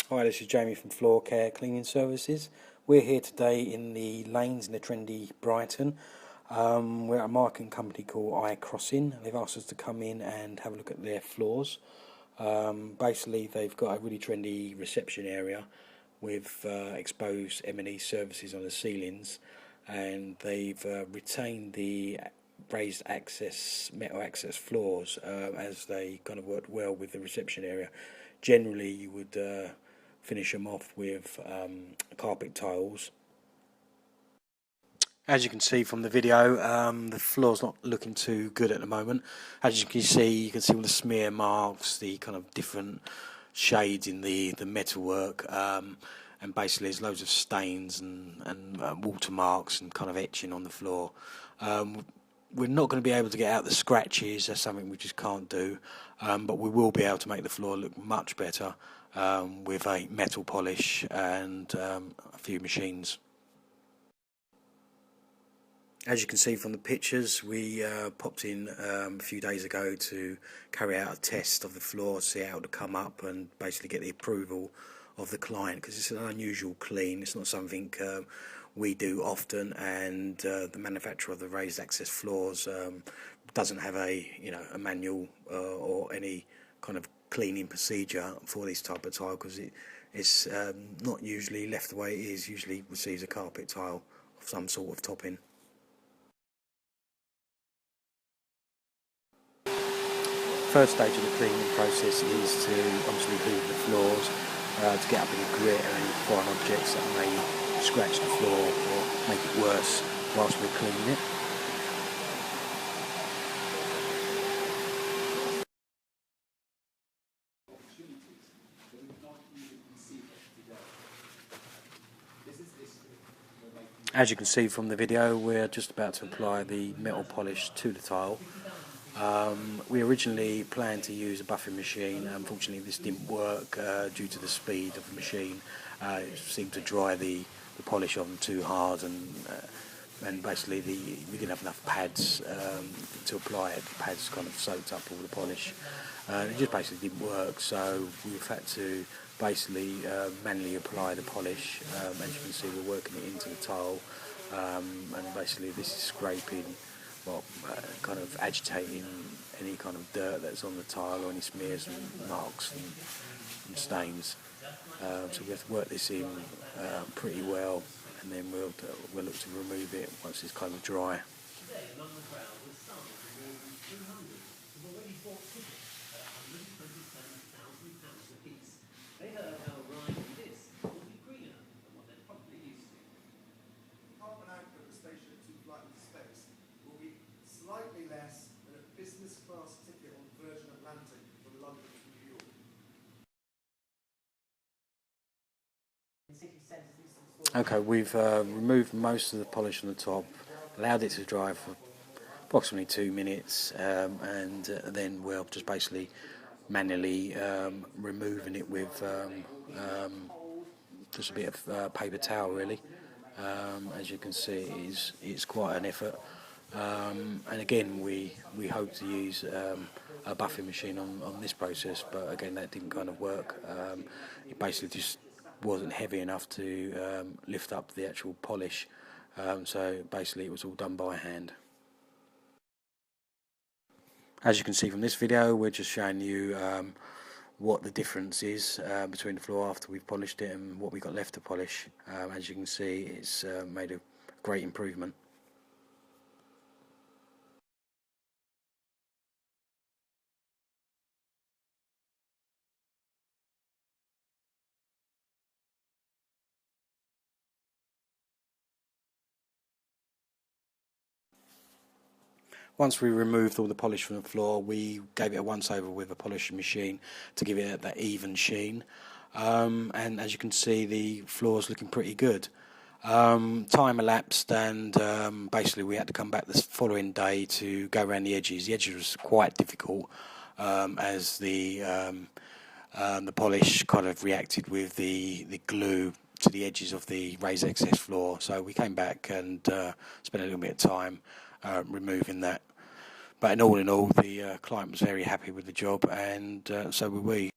Hi, this is Jamie from Floor Care Cleaning Services. We're here today in the lanes in the trendy Brighton. We're at a marketing company called iCrossing. They've asked us to come in and have a look at their floors. Basically, they've got a really trendy reception area with exposed M&E services on the ceilings, and they've retained the raised access metal access floors as they kind of worked well with the reception area. Generally, you would finish them off with carpet tiles. As you can see from the video, the floor's not looking too good at the moment. As you can see all the smear marks, the kind of different shades in the metalwork, and basically there's loads of stains and watermarks and kind of etching on the floor. We're not going to be able to get out the scratches. That's something we just can't do, but we will be able to make the floor look much better with a metal polish and a few machines. As you can see from the pictures, we popped in a few days ago to carry out a test of the floor, see how it would come up, and basically get the approval of the client, because it's an unusual clean. It's not something we do often, and the manufacturer of the raised access floors doesn't have a manual or any kind of cleaning procedure for this type of tile, because it's not usually left the way it is. Usually receives a carpet tile of some sort of topping. First stage of the cleaning process is to obviously hoover the floors to get up any grit or any foreign objects that may scratch the floor or make it worse whilst we're cleaning it. As you can see from the video, we're just about to apply the metal polish to the tile. We originally planned to use a buffing machine. Unfortunately, this didn't work due to the speed of the machine. It seemed to dry the polish on too hard, and basically we didn't have enough pads to apply it. The pads kind of soaked up all the polish. It just basically didn't work, so we've had to basically manually apply the polish. As you can see, we're working it into the tile, and basically this is scraping, kind of agitating any kind of dirt that's on the tile or any smears and marks and stains. So we have to work this in pretty well, and then we'll look to remove it once it's kind of dry. Slightly less than a business class ticket on Virgin Atlantic from London to New York. Okay, we've removed most of the polish on the top, allowed it to dry for approximately 2 minutes, and then we're just basically manually removing it with just a bit of paper towel, really. As you can see, it's quite an effort. And again, we hope to use a buffing machine on this process, but again that didn't kind of work. It basically just wasn't heavy enough to lift up the actual polish, so basically it was all done by hand. As you can see from this video, we're just showing you what the difference is between the floor after we've polished it and what we got left to polish. As you can see, it's made a great improvement. Once we removed all the polish from the floor, we gave it a once over with a polishing machine to give it that even sheen. And as you can see, the floor's looking pretty good. Time elapsed, and basically we had to come back the following day to go around the edges. The edges was quite difficult as the polish kind of reacted with the glue to the edges of the raised access floor. So we came back and spent a little bit of time removing that. But in all, the client was very happy with the job, and so were we.